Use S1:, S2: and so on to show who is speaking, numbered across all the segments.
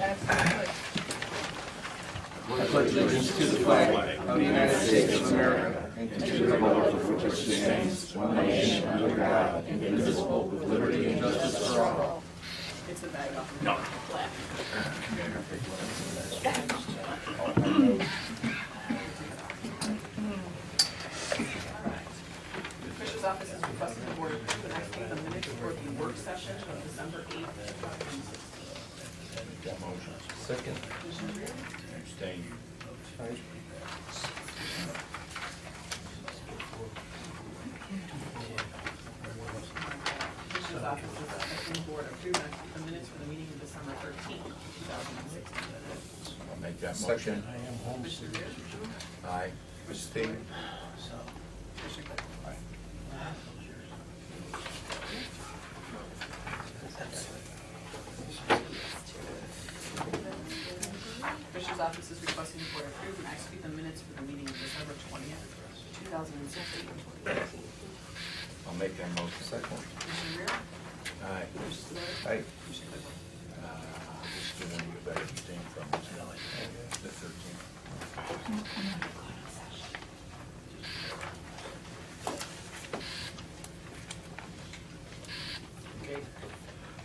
S1: Absolutely.
S2: I pledge allegiance to the flag of the United States of America and to the republic for which it stands, one nation, under God, indivisible, with liberty and justice for all.
S1: It's a bag off.
S2: No.
S1: Commissioner's office is requesting the board approve and execute the minutes for the work session of December 8th, 2016.
S3: Make that motion.
S2: Second.
S1: Commissioner Rea?
S3: Abstain.
S1: Commissioner's office is requesting the board approve and execute the minutes for the meeting of December 13th, 2016.
S3: I'll make that motion.
S1: Commissioner Rea?
S3: Aye.
S1: Commissioner Spillier? Commissioner Claypool?
S3: Aye.
S1: Commissioner's office is requesting the board approve and execute the minutes for the meeting of December 20th, 2016.
S3: I'll make that motion.
S2: Second.
S1: Commissioner Rea?
S3: Aye.
S1: Commissioner Spillier?
S2: Aye.
S1: Commissioner Claypool?
S3: This is the one you better abstain from, isn't it? The 13th.
S4: Okay,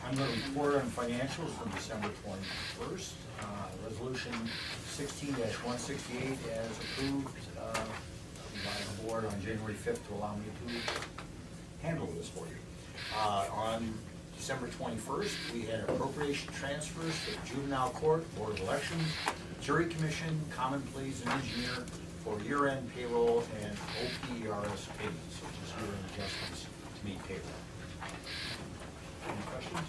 S4: I'm going to report on financials from December 21st. Resolution 16-168 as approved by the board on January 5th to allow me to handle this for you. On December 21st, we had appropriation transfers for the Juvenile Court, Board of Elections, Jury Commission, Common Pleas and Engineer for year-end payroll and OPERS payments, which is year-end adjustments to meet payroll. Any questions?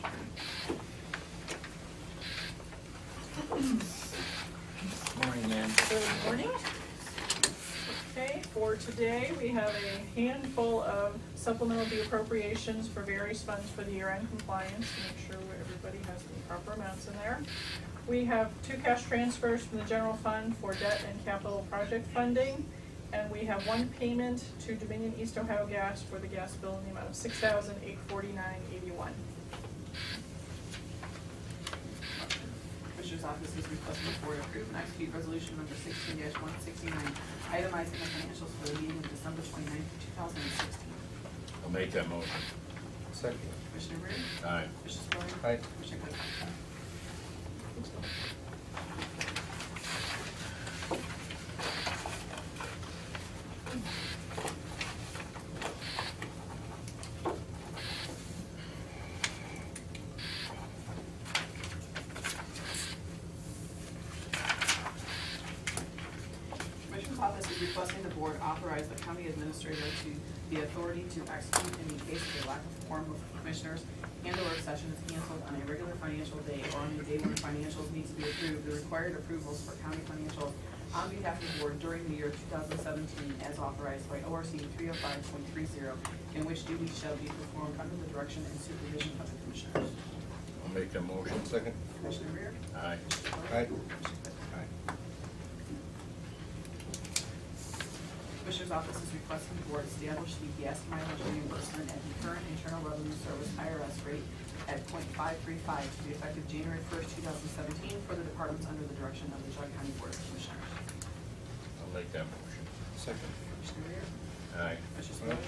S3: Morning, man.
S5: Good morning. Okay, for today, we have a handful of supplemental due appropriations for various funds for the year-end compliance to make sure everybody has the proper amounts in there. We have 2 cash transfers from the general fund for debt and capital project funding, and we have 1 payment to Dominion East Ohio Gas for the gas bill in the amount of $6,849.81.
S1: Commissioner's office is requesting the board approve and execute resolution number 16-169, itemizing the financials for the meeting of December 29th, 2016.
S3: I'll make that motion.
S2: Second.
S1: Commissioner Rea?
S3: Aye.
S1: Commissioner Spillier?
S2: Aye.
S1: Commissioner Claypool? Commissioner's office is requesting the board authorize the county administrator to the authority to execute in the case of a lack of quorum of commissioners and/or if session is canceled on a regular financial day or on a day when financials need to be approved, the required approvals for county financials on behalf of the board during the year 2017 as authorized by ORC 305.30, in which duties shall be performed under the direction and supervision of the commissioners.
S3: I'll make that motion.
S2: Second.
S1: Commissioner Rea?
S3: Aye.
S2: Aye.
S1: Commissioner's office is requesting the board establish the gas mileage reimbursement at the current Internal Revenue Service IRS rate at .535 to be effective January 1st, 2017 for the departments under the direction of the Geauga County Board of Commissioners.
S3: I'll make that motion.
S2: Second.
S1: Commissioner Rea?
S3: Aye.
S1: Commissioner Spillier?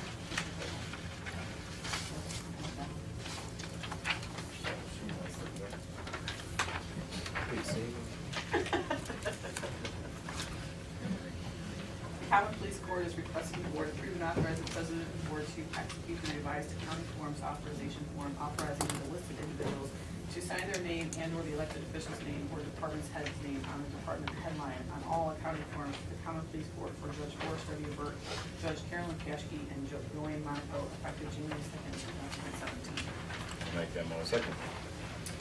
S1: Common Police Court is requesting the board approve and authorize the president of the board to execute the revised county forms authorization form authorizing the listed individuals to sign their name and/or the elected official's name or department's head's name on the department headline on all accounting forms for the Common Police Court for Judge Forrest W. Burt, Judge Carolyn Kashke, and Judge Joanne Monaco effective January 2nd, 2017.
S3: I'll make that motion.
S2: Second.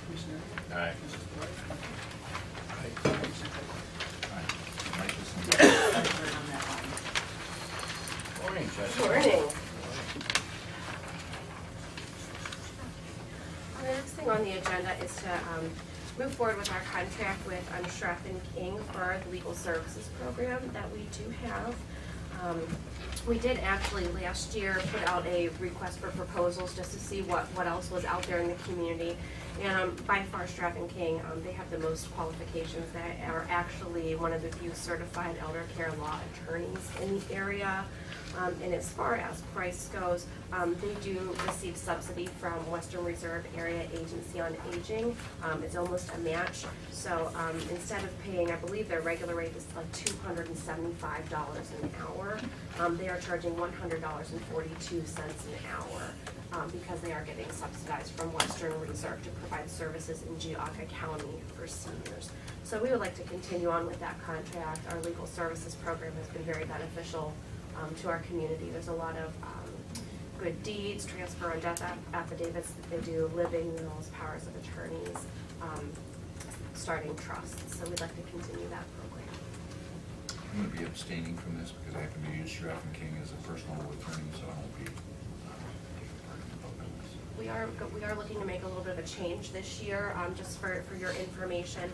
S1: Commissioner?
S3: Aye.
S1: Commissioner Spillier?
S2: Aye.
S1: Commissioner Claypool?
S3: Aye.
S1: On that line.
S3: Morning, Judge.
S6: Morning. The next thing on the agenda is to move forward with our contract with Unstraff and King for the legal services program that we do have. We did actually last year put out a request for proposals just to see what else was out there in the community. And by far, Strathern King, they have the most qualifications. They are actually one of the few certified elder care law attorneys in the area. And as far as price goes, they do receive subsidy from Western Reserve Area Agency on Aging. It's almost a match. So instead of paying, I believe their regular rate is like $275 an hour, they are charging $100.42 an hour because they are getting subsidized from Western Reserve to provide services in Geauga County for seniors. So we would like to continue on with that contract. Our legal services program has been very beneficial to our community. There's a lot of good deeds, transfer and death affidavits that they do, living wills, powers of attorneys, starting trusts. So we'd like to continue that program.
S3: I'm going to be abstaining from this because I happen to use Strathern King as a personal attorney, so I won't be taking part in the vote on this.
S6: We are looking to make a little bit of a change this year, just for your information.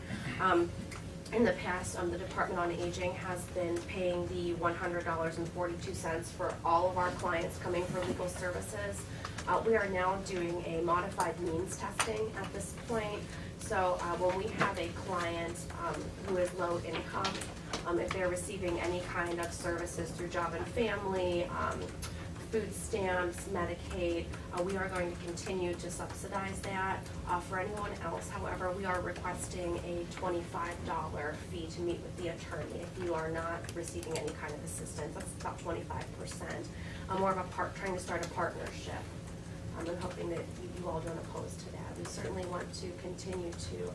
S6: In the past, the Department on Aging has been paying the $100.42 for all of our clients coming for legal services. We are now doing a modified means testing at this point. So when we have a client who is low income, if they're receiving any kind of services through Job and Family, food stamps, Medicaid, we are going to continue to subsidize that. For anyone else, however, we are requesting a $25 fee to meet with the attorney if you are not receiving any kind of assistance. That's about 25%. More of a trying to start a partnership. I'm hoping that you all don't oppose to that. We certainly want to continue to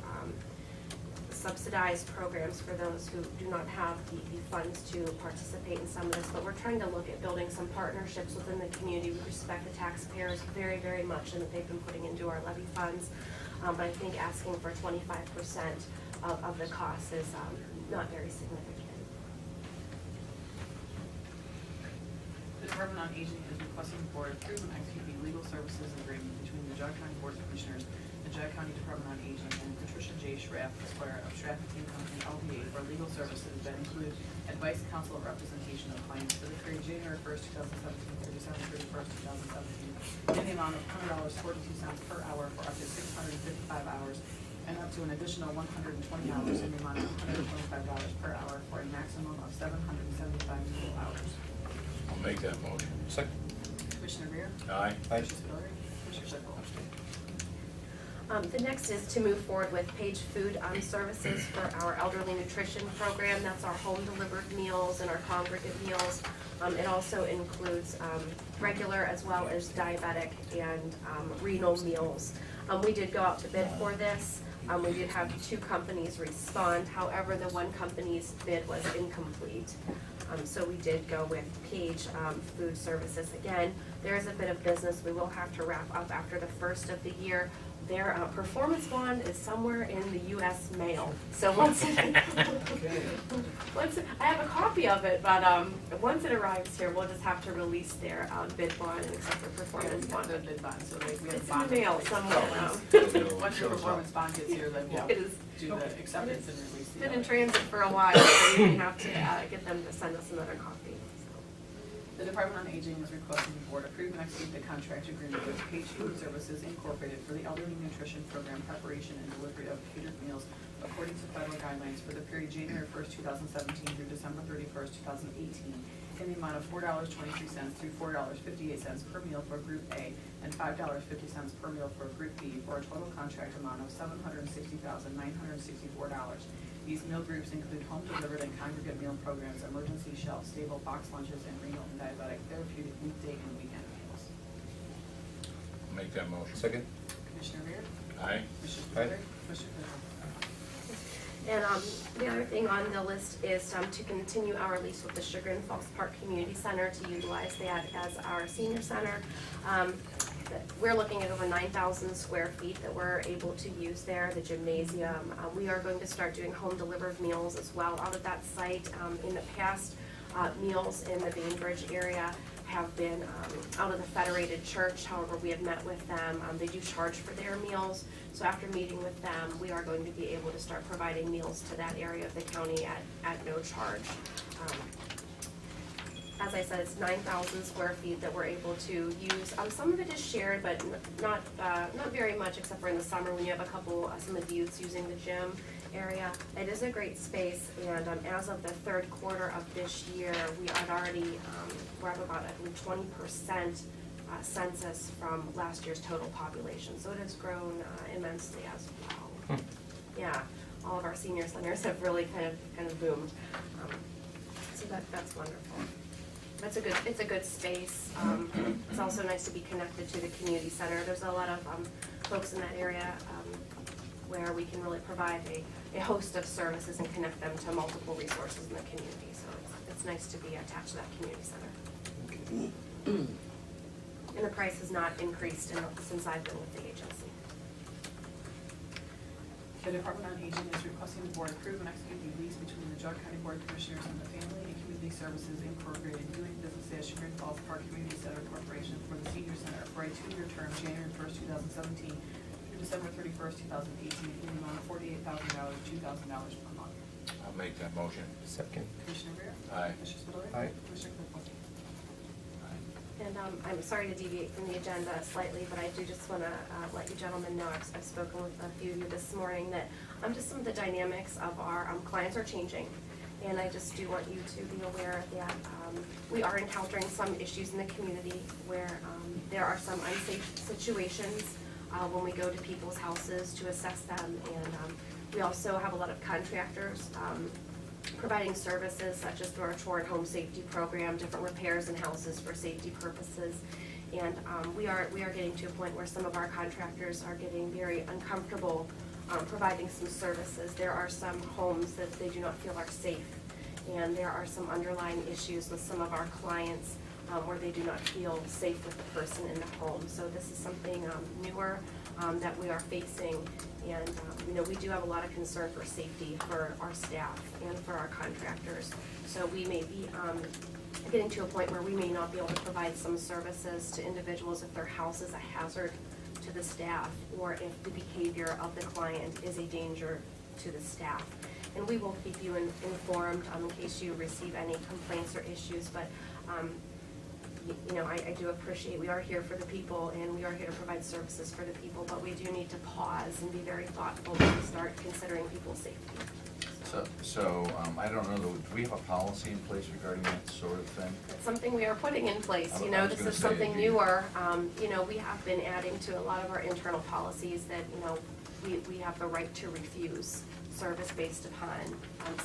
S6: subsidized programs for those who do not have the funds to participate in some of this, but we're trying to look at building some partnerships within the community. We respect the taxpayers very, very much and that they've been putting into our levy funds, but I think asking for 25% of the cost is not very significant.
S1: The Department on Aging is requesting the board approve and execute the legal services agreement between the Geauga County Board of Commissioners, the Geauga County Department on Aging, and Patricia J. Schraff, Esquire of Strathern King Company, LBA, for legal services that include advice, counsel, and representation of clients for the period January 1st, 2017 through December 31st, 2017, in the amount of $100.42 per hour for up to 655 hours, and up to an additional $120 in the amount of $125 per hour for a maximum of 775 total hours.
S3: I'll make that motion. Second.
S1: Commissioner Rea?
S3: Aye.
S1: Commissioner Spillier? Commissioner Claypool?
S6: The next is to move forward with Page Food Services for our elderly nutrition program. That's our home delivered meals and our congregate meals. It also includes regular as well as diabetic and renal meals. We did go out to bid for this. We did have 2 companies respond. However, the one company's bid was incomplete. So we did go with Page Food Services. Again, there is a bit of business we will have to wrap up after the first of the year. Their performance bond is somewhere in the U.S. mail. So once I have a copy of it, but once it arrives here, we'll just have to release their bid bond and accept their performance bond.
S1: The bid bond, so like we have
S6: It's in
S1: bond.
S6: the mail somewhere.
S1: Once your performance bond gets here, then we'll
S6: It is.
S1: do the acceptance and release.
S6: It's been in transit for a while, so we have to get them to send us another copy.
S1: The Department on Aging is requesting the board approve and execute the contract agreement with Page Food Services Incorporated for the elderly nutrition program preparation and delivery of catered meals according to federal guidelines for the period January 1st, 2017 through December 31st, 2018 in the amount of $4.23 through $4.58 per meal for Group A and $5.50 per meal for Group B for a total contract amount of $760,964. These meal groups include home-delivered and congregate meal programs, emergency shelf, stable box lunches, and renal and diabetic therapeutic weekday and weekend meals.
S3: Make that motion. Second.
S1: Commissioner Rea?
S3: Aye.
S1: Commissioner
S3: Aye.
S1: Spillier? Commissioner Claypool?
S6: And the other thing on the list is to continue our lease with the Chagrin Falls Park Community Center to utilize that as our senior center. We're looking at over 9,000 square feet that we're able to use there, the gymnasium. We are going to start doing home delivered meals as well out of that site. In the past, meals in the Bainbridge area have been out of the Federated Church. However, we have met with them. They do charge for their meals. So after meeting with them, we are going to be able to start providing meals to that area of the county at no charge. As I said, it's 9,000 square feet that we're able to use. Some of it is shared, but not very much, except for in the summer when you have a couple, some of the youths using the gym area. It is a great space, and as of the third quarter of this year, we are already, we're at about, I believe, 20% census from last year's total population. So it has grown immensely as well. Yeah, all of our senior centers have really kind of boomed. So that's wonderful. It's a good space. It's also nice to be connected to the community center. There's a lot of folks in that area where we can really provide a host of services and connect them to multiple resources in the community. So it's nice to be attached to that community center. And the price has not increased since I've been with the agency.
S1: The Department on Aging is requesting the board approve and execute the lease between the Geauga County Board of Commissioners and the Family and Community Services Incorporated doing business as Chagrin Falls Park Community Center Corporation for the Senior Center for a 2-year term, January 1st, 2017 through December 31st, 2018, in the amount of $48,000, $2,000 per month.
S3: I'll make that motion.
S2: Second.
S1: Commissioner Rea?
S3: Aye.
S1: Commissioner Spudler?
S2: Aye.
S1: Commissioner Claypool?
S6: And I'm sorry to deviate from the agenda slightly, but I do just want to let you gentlemen know, I've spoken with a few of you this morning, that just some of the dynamics of our clients are changing. And I just do want you to be aware that we are encountering some issues in the community where there are some unsafe situations when we go to people's houses to assess them. And we also have a lot of contractors providing services such as through our Chore and Home Safety Program, different repairs in houses for safety purposes. And we are getting to a point where some of our contractors are getting very uncomfortable providing some services. There are some homes that they do not feel are safe, and there are some underlying issues with some of our clients where they do not feel safe with the person in the home. So this is something newer that we are facing, and we do have a lot of concern for safety for our staff and for our contractors. So we may be getting to a point where we may not be able to provide some services to individuals if their house is a hazard to the staff, or if the behavior of the client is a danger to the staff. And we will keep you informed in case you receive any complaints or issues, but I do appreciate, we are here for the people and we are here to provide services for the people, but we do need to pause and be very thoughtful when we start considering people's safety.
S3: So I don't know, do we have a policy in place regarding that sort of thing?
S6: It's something we are putting in place,
S3: I was
S6: this
S3: gonna
S6: is
S3: say,
S6: something
S3: do you-
S6: newer. We have been adding to a lot of our internal policies that, we have the right to refuse service based upon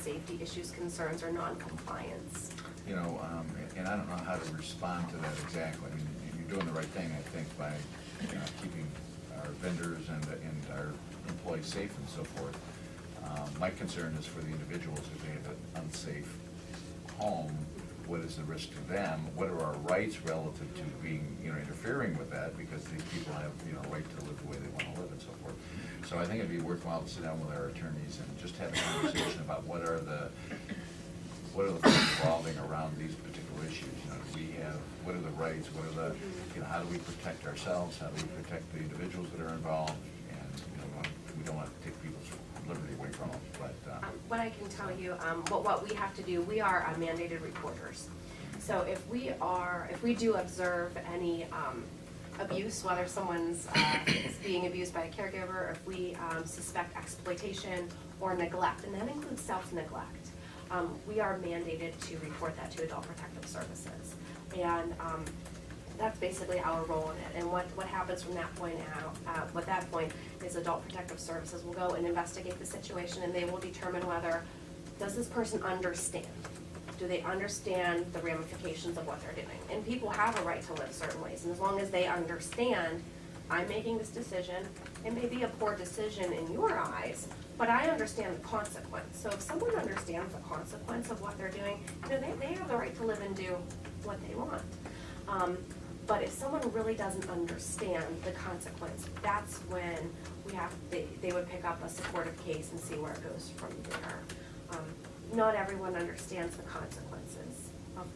S6: safety issues, concerns, or non-compliance.
S3: And I don't know how to respond to that exactly. I mean, you're doing the right thing, I think, by keeping our vendors and our employees safe and so forth. My concern is for the individuals, if they have an unsafe home, what is the risk to them? What are our rights relative to being, interfering with that? Because these people have, a right to live the way they want to live and so forth. So I think it'd be worthwhile to sit down with our attorneys and just have a conversation about what are the things revolving around these particular issues. What are the rights? What are the, how do we protect ourselves? How do we protect the individuals that are involved? And we don't want to take people's liberty away from them. But
S6: what I can tell you, what we have to do, we are mandated reporters. So if we do observe any abuse, whether someone's is being abused by a caregiver, or if we suspect exploitation or neglect, and that includes self-neglect, we are mandated to report that to Adult Protective Services. And that's basically our role in it. And what happens from that point out, at that point is Adult Protective Services will go and investigate the situation, and they will determine whether, does this person understand? Do they understand the ramifications of what they're doing? And people have a right to live certain ways, and as long as they understand, I'm making this decision, it may be a poor decision in your eyes, but I understand the consequence. So if someone understands the consequence of what they're doing, they have the right to live and do what they want. But if someone really doesn't understand the consequence, that's when they would pick up a supportive case and see where it goes from there. Not everyone understands the consequences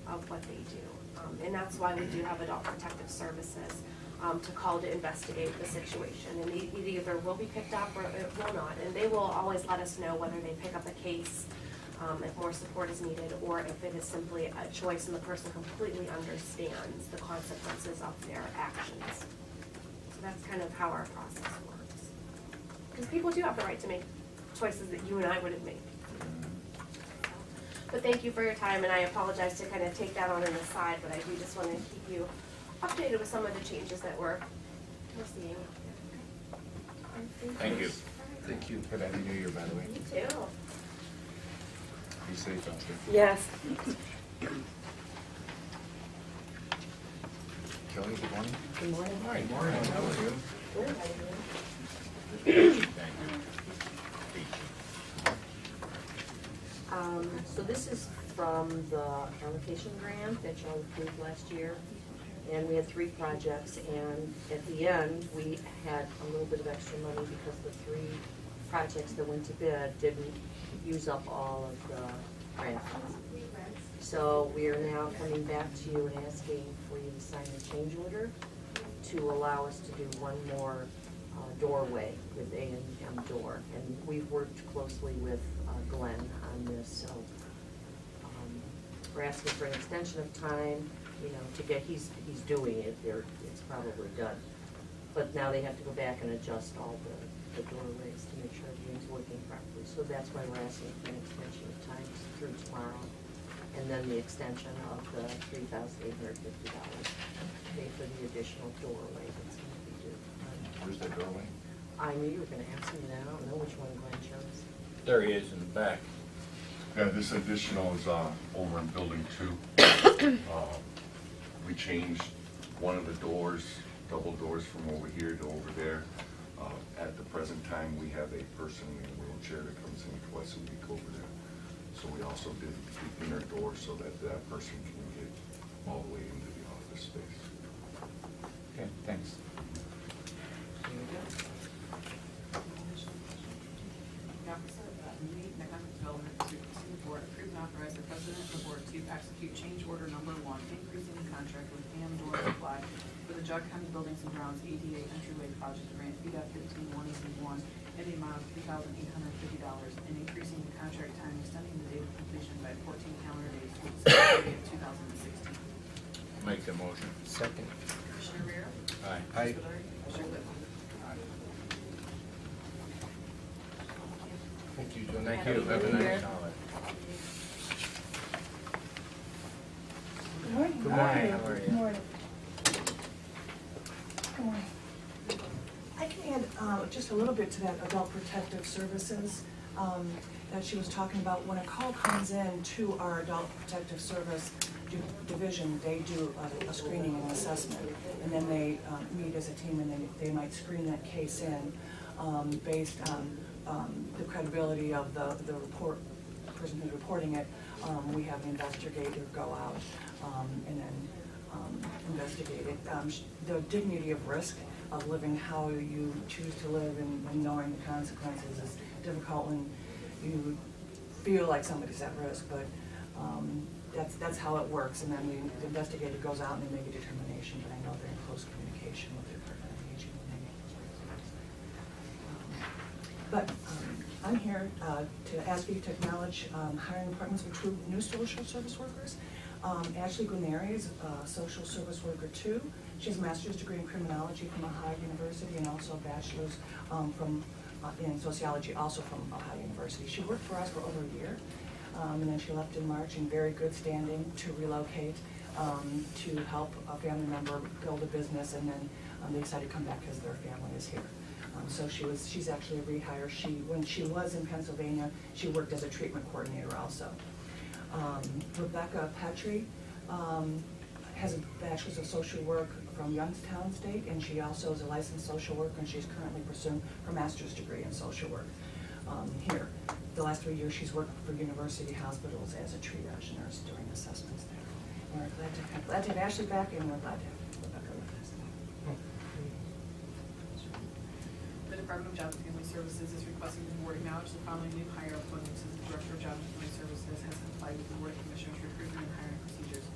S6: of what they do. And that's why we do have Adult Protective Services to call to investigate the situation. And it either will be picked up or it will not. And they will always let us know whether they pick up a case if more support is needed, or if it is simply a choice and the person completely understands the consequences of their actions. So that's kind of how our process works. Because people do have the right to make choices that you and I wouldn't make. But thank you for your time, and I apologize to kind of take that on an aside, but I do just want to keep you updated with some of the changes that we're seeing.
S3: Thank you.
S2: Thank you.
S3: Good, happy New Year, by the way.
S6: You too.
S3: Be safe out there.
S6: Yes.
S3: Kelly, good morning.
S6: Good morning.
S3: Hi, morning. How are you?
S6: Good, how are you?
S3: Thank you.
S7: So this is from the allocation grant that y'all approved last year. And we had 3 projects, and at the end, we had a little bit of extra money because the 3 projects that went to bid didn't use up all of the grant funds. So we are now coming back to you and asking for you to sign a change order to allow us to do one more doorway with A&M door. And we've worked closely with Glenn on this, so we're asking for an extension of time, you know, to get, he's doing it, it's probably done. But now they have to go back and adjust all the doorways to make sure everything's working properly. So that's why we're asking for an extension of time through tomorrow. And then the extension of the $3,850 to pay for the additional doorway that's going to be due.
S3: Where's that doorway?
S7: I knew you were gonna ask me that, I don't know which one Glenn chose.
S8: There he is in the back.
S9: Yeah, this additional is over in Building 2. We changed one of the doors, double doors from over here to over there. At the present time, we have a person in a wheelchair that comes in twice a week over there. So we also did the inner door so that that person can get all the way into the office space.
S3: Okay, thanks.
S1: The Office of Community and Economic Development is requesting the board approve and authorize the president of the board to execute change order number 1, increasing the contract with AM Door Supply for the Geauga County Buildings and Grounds ADA entryway project grant VDOT 15-181 in the amount of $3,850 and increasing the contract time, extending the date of completion by 14 calendar days to December 30th, 2016.
S8: Make the motion.
S2: Second.
S1: Commissioner Rea?
S8: Aye.
S2: Aye.
S1: Commissioner Claypool?
S2: Thank you, Joe.
S8: Thank you. Have a nice holiday.
S10: Good morning.
S2: Good morning. How are you?
S10: Good morning. Good morning. I can add just a little bit to that adult protective services that she was talking about. When a call comes in to our adult protective service division, they do a screening and assessment, and then they meet as a team, and they might screen that case in based on the credibility of the person who's reporting it. We have an investigator go out and then investigate it. The dignity of risk of living how you choose to live and knowing the consequences is difficult when you feel like somebody's at risk, but that's how it works. And then the investigator goes out and they make a determination, but I know they're in close communication with the Department of Aging when they make those resolutions. But I'm here to ask you to acknowledge hiring appointments for 2 new social service workers. Ashley Guarneri is social service worker 2. She has a master's degree in criminology from Ohio University and also a bachelor's in sociology, also from Ohio University. She worked for us for over a year, and then she left in March in very good standing to relocate to help a family member build a business, and then they decided to come back because their family is here. So she's actually a rehire. When she was in Pennsylvania, she worked as a treatment coordinator also. Rebecca Petrie has a bachelor's of social work from Youngstown State, and she also is a licensed social worker, and she's currently pursuing her master's degree in social work here. The last 3 years, she's worked for university hospitals as a triage nurse during assessments there. We're glad to have Ashley back, and we're glad to have Rebecca with us.
S1: The Department of Job and Family Services is requesting the board acknowledge the following new hire appointments as the Director of Job and Family Services has complied with the Board of Commissioners recruitment and hiring procedures.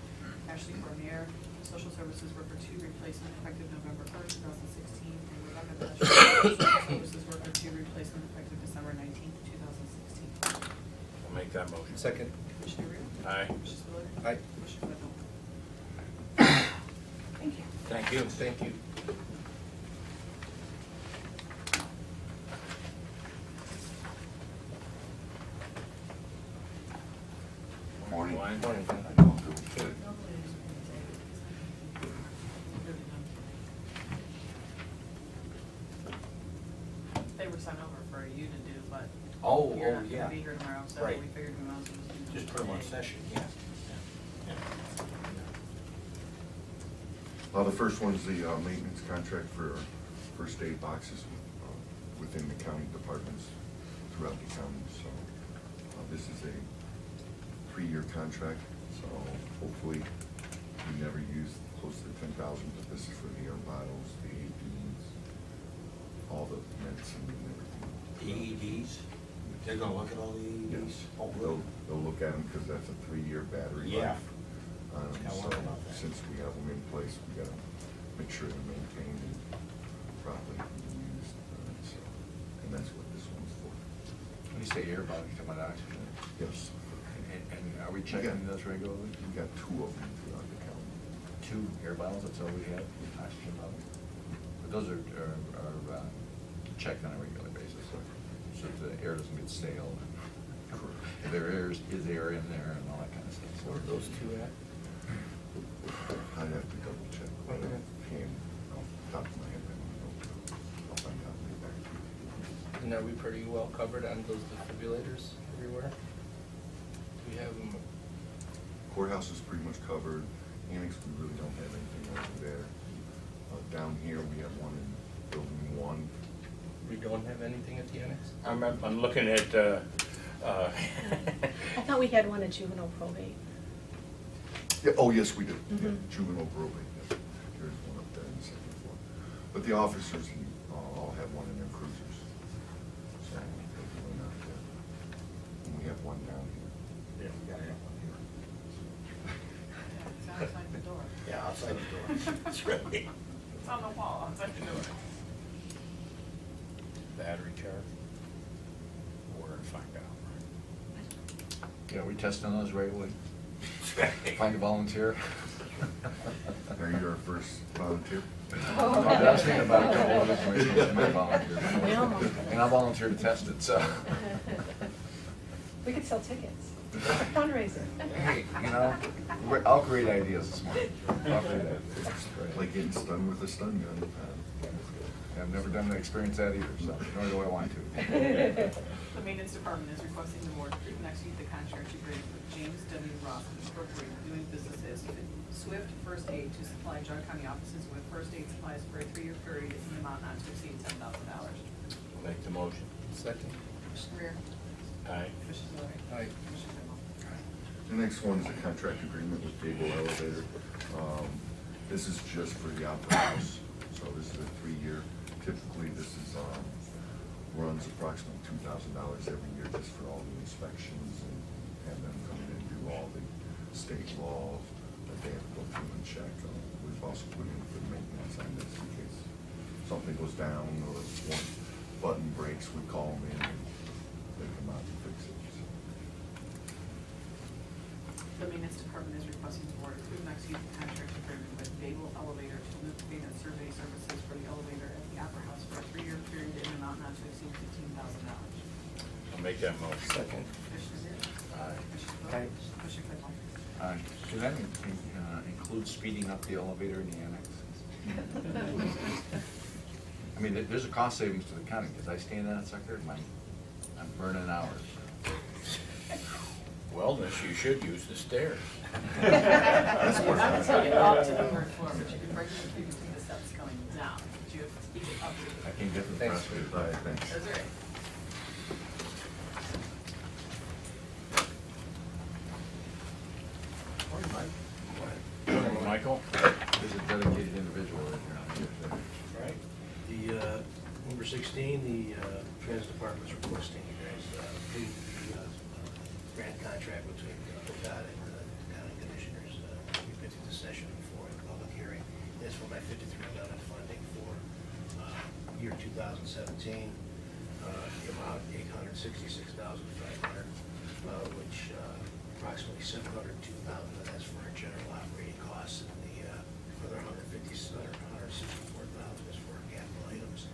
S1: Ashley Cormier, Social Services Worker 2, replacement effective November 1st, 2016, and Rebecca Petrie, Social Services Worker 2, replacement effective December 19th, 2016.
S8: I'll make that motion.
S11: Second.
S1: Commissioner Rea?
S8: Aye.
S1: Commissioner Spillier?
S11: Aye.
S1: Commissioner Claypool?
S10: Thank you.
S8: Thank you.
S11: Thank you.
S9: Morning.
S8: Morning.
S11: Morning.
S9: I know, good.
S1: They were sent over for you to do, but
S4: Oh,
S1: you're
S4: oh,
S1: not
S4: yeah.
S1: gonna be here tomorrow, so
S4: Right.
S1: we figured we might as well just do.
S4: Just put them on
S1: today.
S4: session, yeah. Yeah.
S9: The first one's the maintenance contract for first aid boxes within the county departments throughout the county. So this is a 3-year contract, so hopefully we never use close to 10,000, but this is for the air bottles, the AEDs, all the medicine and everything.
S4: The AEDs, they're gonna look at all the AEDs?
S9: Yes,
S4: Oh, really?
S9: they'll look at them because that's a 3-year battery
S4: Yeah.
S9: life.
S4: I
S9: So
S4: wonder about that.
S9: since we have them in place, we gotta make sure they're maintained and properly used. So, and that's what this one's for.
S3: When you say air bottle, you talking about oxygen?
S9: Yes,
S3: And are we checking those regularly?
S9: we got 2 of them throughout the county.
S3: 2 air bottles, that's all we have, oxygen bottles? But those are checked on a regular basis, so the air doesn't get stale.
S9: Correct.
S3: If there is air in there and all that kind of stuff. So
S11: Where are those two at?
S9: I'd have to double check. But
S11: Okay.
S9: hand off the top of my head, I don't know. I'll find out and get back to you.
S11: And are we pretty well covered on those defibrillators everywhere? Do we have them?
S9: Courthouse is pretty much covered. Annex, we really don't have anything over there. Down here, we have one in building 1.
S11: We don't have anything at the annex?
S8: I'm looking at,
S12: I thought we had one at juvenile probate.
S9: Yeah, oh, yes, we do. Yeah,
S12: Mhm.
S9: juvenile probate, yes. There's one up there in the 2nd floor. But the officers all have one in their cruisers. So they're really not there. And we have one down here.
S4: Yeah, we gotta have one here.
S1: Yeah, it's outside the door.
S4: Yeah, outside the door. That's right.
S1: It's on the wall, outside the door.
S8: battery charge. We're gonna find out.
S3: Yeah, we testing those regularly.
S4: That's right.
S3: Find a volunteer.
S9: Are you our first volunteer?
S3: I was thinking about a couple of information, I might volunteer.
S12: We almost-
S3: And I'll volunteer to test it, so.
S12: We could sell tickets. Fundraiser.
S3: Hey, you know, I'll create ideas this morning. I'll create ideas.
S9: Like getting stung with a stun gun.
S3: I've never done to experience that either, so nor do I want to.
S1: The maintenance department is requesting the board approve and execute the contract agreement with James W. Ross Incorporated doing business as Swift First Aid to supply Geauga County offices with first aid supplies for a 3-year period in the amount not to exceed $10,000.
S8: Make the motion.
S11: Second.
S1: Commissioner Rea?
S8: Aye.
S1: Commissioner Spillier?
S11: Aye.
S1: Commissioner Claypool?
S9: The next one is a contract agreement with Geauga Elevator. This is just for the opera house, so this is a 3-year. Typically, this is, runs approximately $2,000 every year just for all the inspections and have them come in and do all the state laws that they have to go through and check. We've also put in for maintenance on this in case something goes down or one button breaks, we call them in and they come out and fix it. So,
S1: The maintenance department is requesting the board approve and execute the contract agreement with Babel Elevator to maintain and survey services for the elevator at the Opera House for a 3-year period in an amount not to exceed $15,000.
S8: I'll make that motion.
S11: Second.
S1: Commissioner Rea?
S8: Aye.
S1: Commissioner
S11: Aye.
S1: Spillier? Commissioner Claypool?
S3: Does that include speeding up the elevator in the annex? I mean, there's a cost savings to the county, because I stand in that sucker, and I'm burning hours.
S8: Wellness, you should use the stairs.
S1: That's what I'm saying. You're not until you get up to the 3rd floor, but you can break the tree between the steps coming down, but you have to speak it up to
S3: I can get the
S11: Thanks.
S3: press.
S9: all right, thanks.
S1: That's right.
S8: Michael?
S3: There's a dedicated individual right here.
S13: Right. The, number 16, the Transit Department is requesting you guys approve the grant contract between ODOT and the county commissioners. We've been through the session before, the public hearing. It's for my $53 million funding for year 2017. The amount $866,500, which costs, and the other $164,000 is for capital items.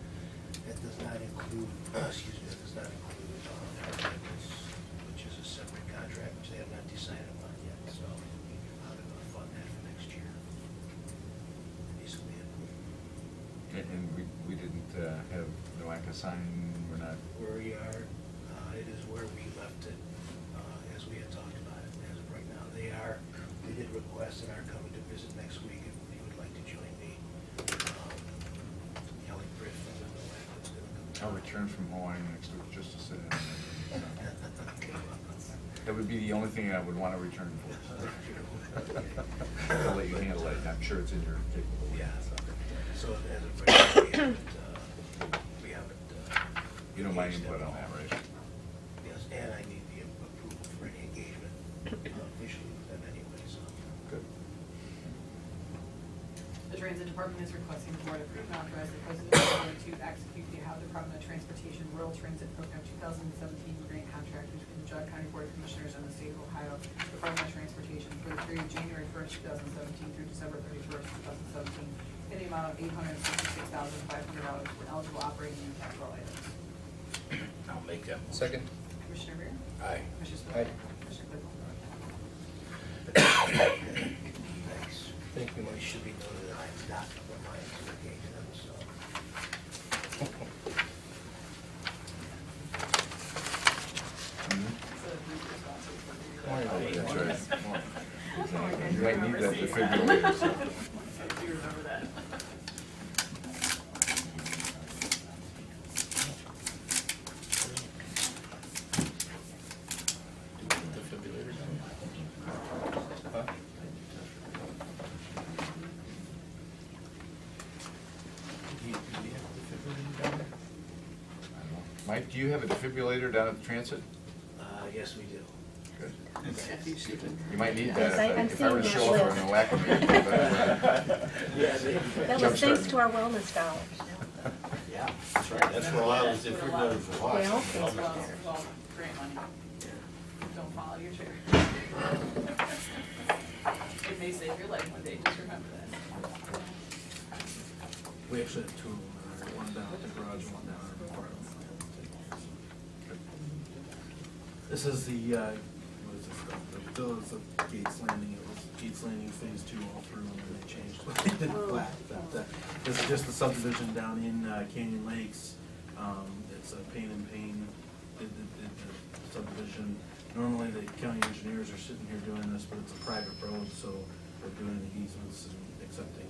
S13: That does not include, that does not include our maintenance, which is a separate contract, which they have not decided upon yet, so how they're gonna fund that for next year. Basically it.
S3: And we didn't have NOACA sign, we're not,
S13: Where we are, it is where we left it, as we had talked about it, as of right now. We did request and are coming to visit next week if you would like to join me. Kelly Griff from the NOACA is gonna
S3: I'll
S13: come.
S3: return from Hawaii next week just to sit in. That would be the only thing I would want to return for. I'll let you handle it, I'm sure it's in your capability.
S13: Yeah, so as of right now, we haven't.
S3: You don't mind
S13: engaged
S3: input
S13: them
S3: on
S13: at
S3: that,
S13: all.
S3: right?
S13: Yes, and I need the approval for any engagement officially with them anyway, so.
S3: Good.
S1: The Transit Department is requesting the board approve and authorize the president of the board to execute the Ohio Department of Transportation Rural Transit Program 2017 grant contract between the Geauga County Board of Commissioners and the State of Ohio Department of Transportation for the period January 1st, 2017 through December 31st, 2017, in the amount of $866,500 for eligible operating and capital items.
S8: I'll make that motion.
S11: Second?
S1: Commissioner Rea?
S8: Aye.
S1: Commissioner
S11: Aye.
S1: Spillier? Commissioner Claypool?
S13: Thanks. I think we might should be noted that I'm not applying to engage them, so.
S3: That's right. You might need that defibrillator. So.
S1: I do remember that.
S11: Defibrillator down? Huh? Do we have a defibrillator down there?
S3: I don't know. Mike, do you have a defibrillator down at the transit?
S13: Yes, we do.
S3: Good.
S13: Okay.
S3: You might need
S12: Yes,
S3: that
S12: I'm
S3: if I were to
S12: seeing
S3: show
S12: that
S3: up for a NOACA meeting.
S12: That was thanks to our wellness dollars.
S13: Yeah, that's right. That's where a lot of the defibrillators are
S12: They all
S13: watching.
S12: pay
S1: Well,
S12: for theirs.
S1: well, grant money. Don't follow your chair. It may save your life one day, just remember that.
S14: We actually have two, one down at the garage and one down at the apartment. This is the, what is this stuff? The Gates Landing, it was Gates Landing Phase 2 all through, and then they changed what they did flat. But this is just the subdivision down in Canyon Lakes. It's a pain and pain, the subdivision. Normally, the county engineers are sitting here doing this, but it's a private road, so we're doing the easements and accepting,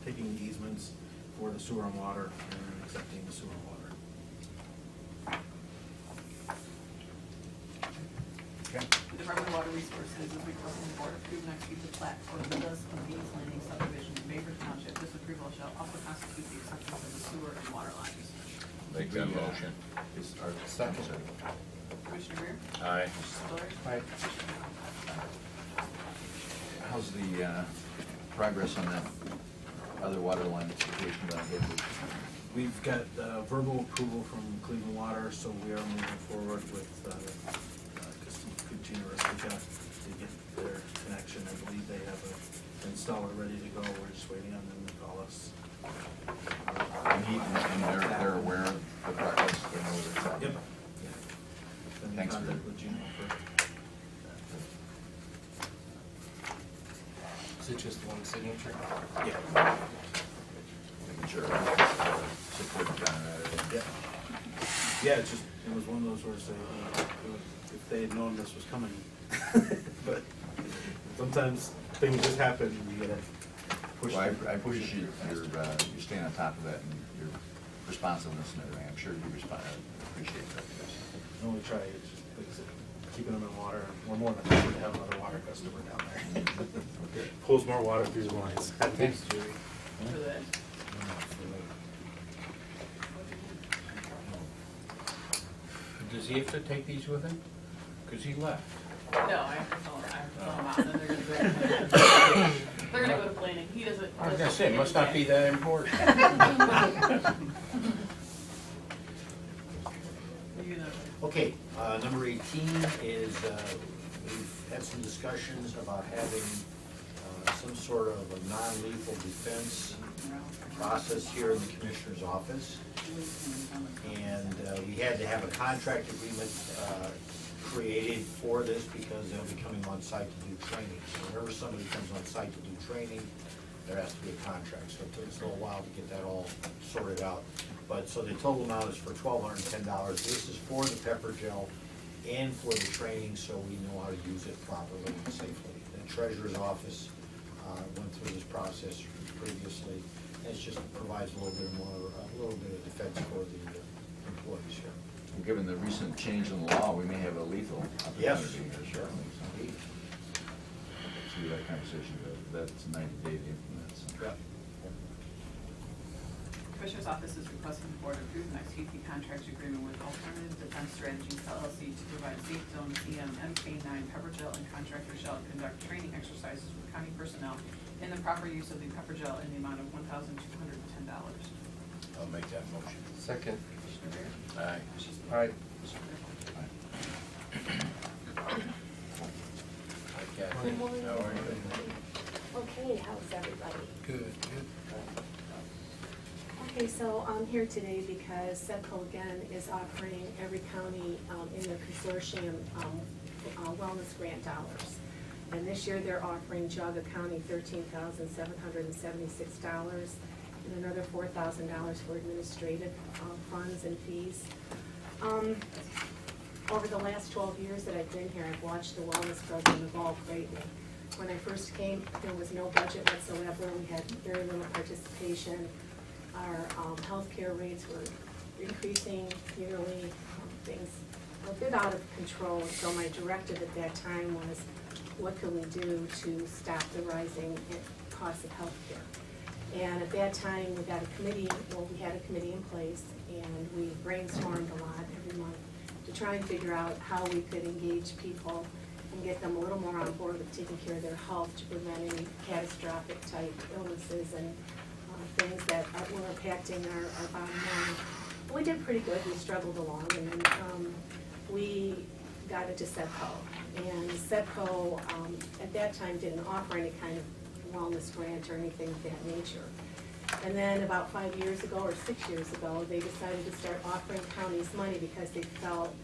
S14: taking the easements for the sewer and water, and then accepting the sewer and water.
S3: Okay.
S1: The Department of Water Resources is requesting the board approve and execute the plat for the Villas of Gates Landing subdivision in Baker Township. This approval shall also constitute the acceptance of the sewer and water lines.
S8: Make that motion.
S3: Is our
S11: Second.
S1: Commissioner Rea?
S8: Aye.
S1: Commissioner Spillier?
S11: Aye.
S3: How's the progress on that other water line situation down here?
S14: We've got verbal approval from Cleveland Water, so we are moving forward with Cucina Rustica to get their connection. I believe they have an installer ready to go. We're just waiting on them to call us.
S3: And they're aware of the progress, they know what's happening.
S14: Yep. Yeah. Been in
S3: Thanks,
S14: contact
S3: Rick.
S14: with Gino for.
S11: Is it just one signature?
S14: Yeah.
S3: Making sure support down there.
S14: Yeah. Yeah, it's just, it was one of those where it's if they had known this was coming. But sometimes things just happen and you gotta push.
S3: Well, I appreciate your staying on top of that and your responsiveness and everything. I'm sure you respond, I appreciate that.
S14: I only try, it's just, like I said, keeping them in water. We're more than happy to have another water customer down there. Pulls more water through the lines.
S11: Thanks, Jerry.
S1: For that.
S8: Does he have to take these with him? Because he left.
S1: No, I have to fill them out, and then they're gonna go to planning. He doesn't.
S8: I was gonna say, it must not be that important.
S1: You know.
S4: Okay, number 18 is, we've had some discussions about having some sort of a non-lethal defense process here in the Commissioner's office. And we had to have a contract agreement created for this because they'll be coming on site to do training. So whenever somebody comes on site to do training, there has to be a contract. So it took us a little while to get that all sorted out. But, so the total amount is for $1,210. This is for the pepper gel and for the training, so we know how to use it properly and safely. The Treasurer's Office went through this process previously, and it just provides a little bit of defense for the employees here.
S3: Well, given the recent change in the law, we may have a lethal
S4: Yes,
S3: opportunity here,
S4: sure.
S3: certainly. So, see that conversation, that's 90-day to implement, so.
S4: Yeah.
S1: Commissioner's Office is requesting the board approve and execute the contract agreement with Alternative Defense Strategies LLC to provide Safe Zone CMMK9 pepper gel and contractor shall conduct training exercises with county personnel in the proper use of the pepper gel in the amount of $1,210.
S3: I'll make that motion.
S11: Second.
S1: Commissioner Rea?
S3: Aye.
S1: Commissioner Spillier?
S11: Aye.
S1: Commissioner Claypool?
S3: Hi, Kathy.
S6: Good morning.
S3: How are you?
S6: Okay, how's everybody?
S11: Good, good.
S6: Okay, so I'm here today because SEPCO again is offering every county in their consortium wellness grant dollars. And this year they're offering Geauga County $13,776 and another $4,000 for administrative funds and fees. Over the last 12 years that I've been here, I've watched the wellness program evolve greatly. When I first came, there was no budget whatsoever. We had very little participation. Our healthcare rates were increasing yearly, things were a bit out of control. So my directive at that time was, what can we do to stop the rising cost of healthcare? And at that time, we had a committee in place, and we brainstormed a lot every month to try and figure out how we could engage people and get them a little more on board with taking care of their health to prevent any catastrophic type illnesses and things that were impacting our bottom line. We did pretty good. We struggled along, and then we got into SEPCO. And SEPCO at that time didn't offer any kind of wellness grant or anything of that nature. And then about 5 years ago or 6 years ago, they decided to start offering counties money because they felt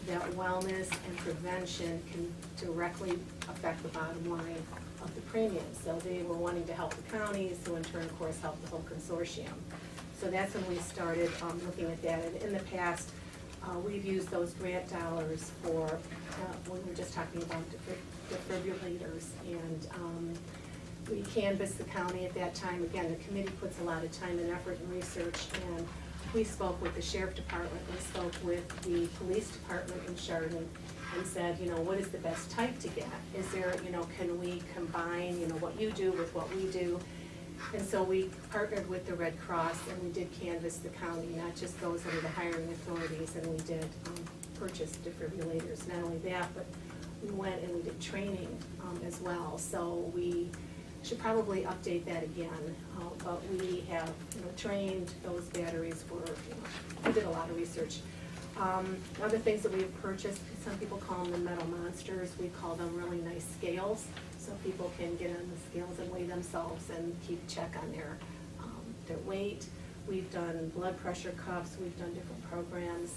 S6: that wellness and prevention can directly affect the bottom line of the premium. So they were wanting to help the counties, who in turn, of course, helped the whole consortium. So that's when we started looking at that. And in the past, we've used those grant dollars for, we were just talking about defibrillators, and we canvassed the county at that time. Again, the committee puts a lot of time and effort and research, and we spoke with the sheriff department, we spoke with the police department in Chardon, and said, what is the best type to get? Is there, can we combine, what you do with what we do? And so we partnered with the Red Cross, and we did canvass the county, not just those that are the hiring authorities, and we did purchase defibrillators. Not only that, but we went and we did training as well. So we should probably update that again, but we have trained those batteries for, we did a lot of research. Other things that we have purchased, some people call them the metal monsters, we call them really nice scales, so people can get on the scales and weigh themselves and keep check on their weight. We've done blood pressure cuffs, we've done different programs.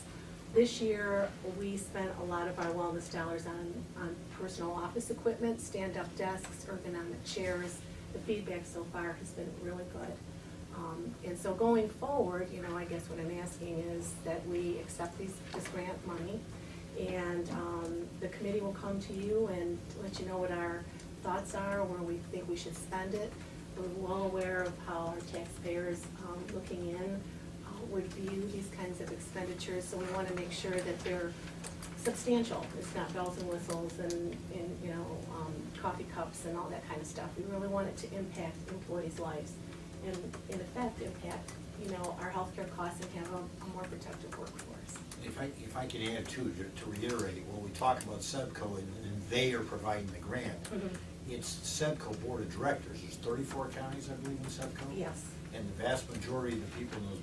S6: This year, we spent a lot of our wellness dollars on personal office equipment, stand-up desks, ergonomic chairs. The feedback so far has been really good. And so going forward, I guess what I'm asking is that we accept this grant money, and the committee will come to you and let you know what our thoughts are, where we think we should spend it. We're well aware of how our taxpayers looking in would view these kinds of expenditures, so we want to make sure that they're substantial. It's not bells and whistles and coffee cups and all that kind of stuff. We really want it to impact employees' lives and, in effect, impact our healthcare costs and have a more protective workforce.
S4: If I could add too, to reiterate, when we talk about SEPCO and they are providing the grant, it's SEPCO Board of Directors. There's 34 counties, I believe, in SEPCO.
S6: Yes.
S4: And the vast majority of the people in those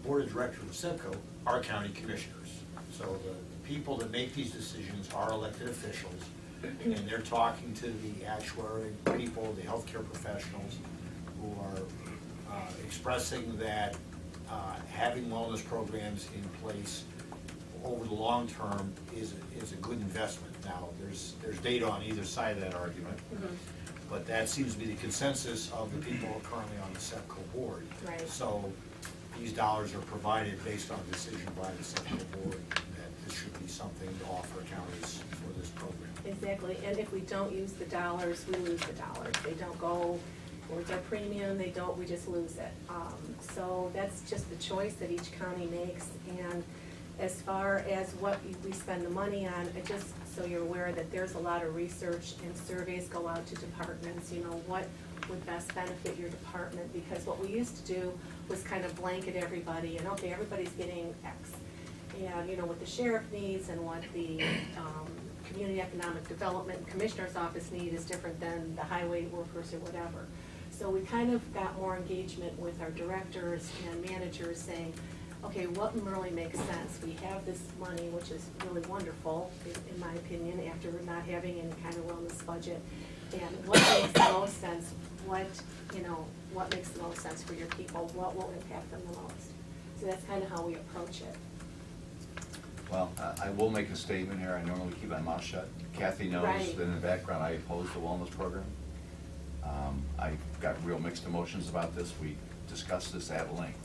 S4: board of directors of SEPCO are county commissioners. So the people that make these decisions are elected officials. and they're talking to the actuary people, the healthcare professionals, who are expressing that having wellness programs in place over the long term is a good investment. Now, there's data on either side of that argument, but that seems to be the consensus of the people who are currently on the SEPCO board.
S6: Right.
S4: So these dollars are provided based on a decision by the SEPCO board that this should be something to offer counties for this program.
S6: Exactly, and if we don't use the dollars, we lose the dollars. They don't go towards our premium, they don't, we just lose it. So that's just the choice that each county makes. And as far as what we spend the money on, just so you're aware that there's a lot of research and surveys go out to departments, you know, what would best benefit your department, because what we used to do was kind of blanket everybody, and okay, everybody's getting X. And, you know, what the sheriff needs and what the community economic development commissioner's office need is different than the highway workers or whatever. So we kind of got more engagement with our directors and managers saying, okay, what really makes sense? We have this money, which is really wonderful, in my opinion, after not having any kind of wellness budget. And what makes the most sense? What makes the most sense for your people? What will impact them the most? So that's kind of how we approach it.
S3: Well, I will make a statement here. I normally keep my mouth shut. Kathy knows
S6: Right.
S3: that in the background, I oppose the wellness program. I got real mixed emotions about this. We discussed this at length,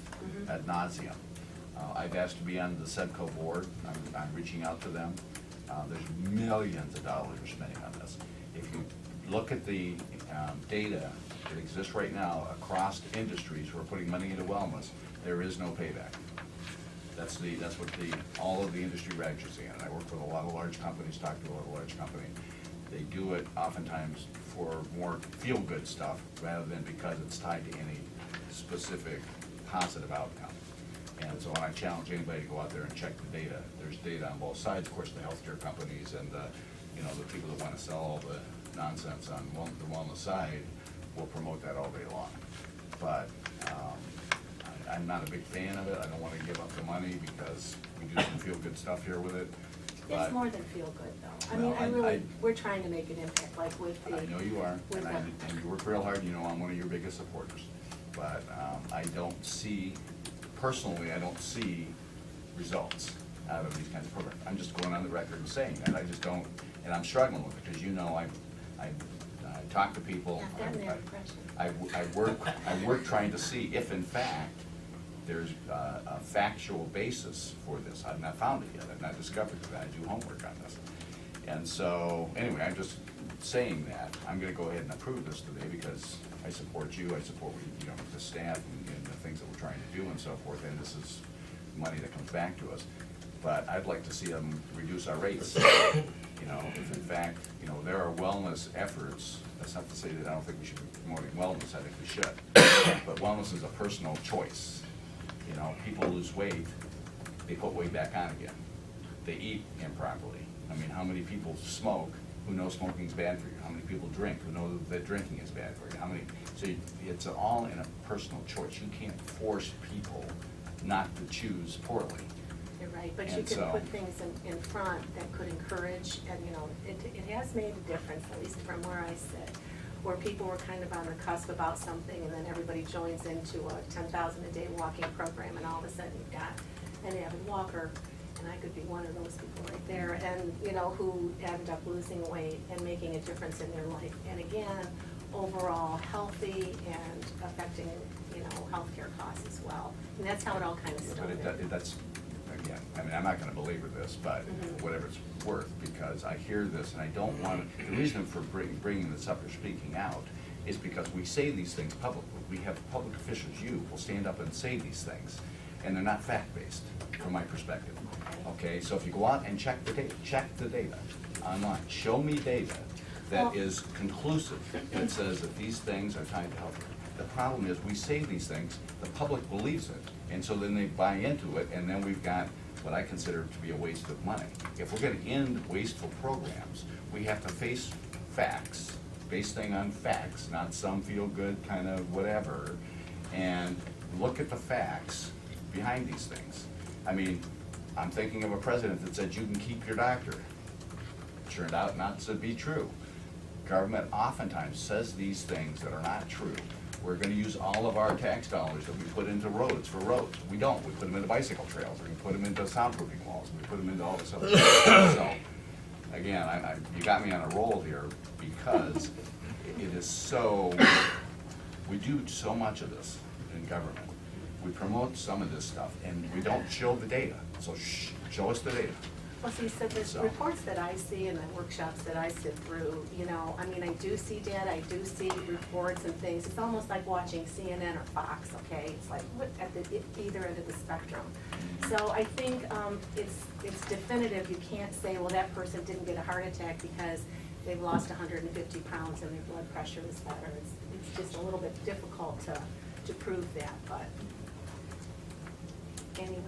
S3: ad nauseum. I've asked to be on the SEPCO board. I'm reaching out to them. There's millions of dollars we're spending on this. If you look at the data that exists right now across industries who are putting money into wellness, there is no payback. That's what all of the industry rags are saying. And I work with a lot of large companies, talk to a lot of large companies. They do it oftentimes for more feel-good stuff rather than because it's tied to any specific positive outcome. And so when I challenge anybody to go out there and check the data, there's data on both sides. Of course, the healthcare companies and the people that want to sell all the nonsense on the wellness side will promote that all day long. But I'm not a big fan of it. I don't want to give up the money because we do some feel-good stuff here with it.
S6: It's more than feel good, though. I mean, we're trying to make an impact, like with the.
S3: I know you are, and you work real hard. You know I'm one of your biggest supporters. But I don't see results out of these kinds of programs. I'm just going on the record and saying that. I just don't, and I'm struggling with it because I talk to people. I work trying to see if in fact there's a factual basis for this. I've not found it yet. I've not discovered that. I do homework on this. And so, anyway, I'm just saying that. I'm gonna go ahead and approve this today because I support you, I support the staff and the things that we're trying to do and so forth, and this is money that comes back to us. But I'd like to see them reduce our rates. If in fact, there are wellness efforts, that's not to say that I don't think we should be promoting wellness, I think we should. But wellness is a personal choice. People lose weight, they put weight back on again. They eat improperly. I mean, how many people smoke who know smoking is bad for you? How many people drink who know that drinking is bad for you? So it's all in a personal choice. You can't force people not to choose poorly.
S6: You're right, but you can put things in front that could encourage, and it has made a difference, at least from where I sit, where people were kind of on the cusp about something, and then everybody joins into a 10,000 a day walking program, and all of a sudden you've got an avid walker, and I could be one of those people right there, and who end up losing weight and making a difference in their life, and again, overall healthy and affecting healthcare costs as well, and that's how it all kind of started.
S3: But that's, again, I mean, I'm not gonna belabor this, but whatever it's worth, because I hear this and I don't want, the reason for bringing this up or speaking out is because we say these things publicly. We have public officials, you will stand up and say these things, and they're not fact-based, from my perspective. Okay, so if you go out and check the data online, show me data that is conclusive, and it says that these things are tied to health. The problem is, we say these things, the public believes it, and so then they buy into it, and then we've got what I consider to be a waste of money. If we're gonna end wasteful programs, we have to face facts, base thing on facts, not some feel-good kind of whatever, and look at the facts behind these things. I mean, I'm thinking of a president that said you can keep your doctor. turned out not to be true. Government oftentimes says these things that are not true. We're gonna use all of our tax dollars that we put into roads for roads. We don't. We put them into bicycle trails, we put them into soundproofing walls, we put them into all this other stuff. So, again, you got me on a roll here because it is so, we do so much of this in government. We promote some of this stuff and we don't show the data. So show us the data.
S12: Well, see, so the
S3: So-
S12: reports that I see and the workshops that I sit through, you know, I mean, I do see data, I do see reports and things. It's almost like watching CNN or Fox, okay? It's like, what, at the, either end of the spectrum. So I think, it's definitive. You can't say, well, that person didn't get a heart attack because they've lost 150 pounds and their blood pressure is better. It's just a little bit difficult to prove that, but anyway.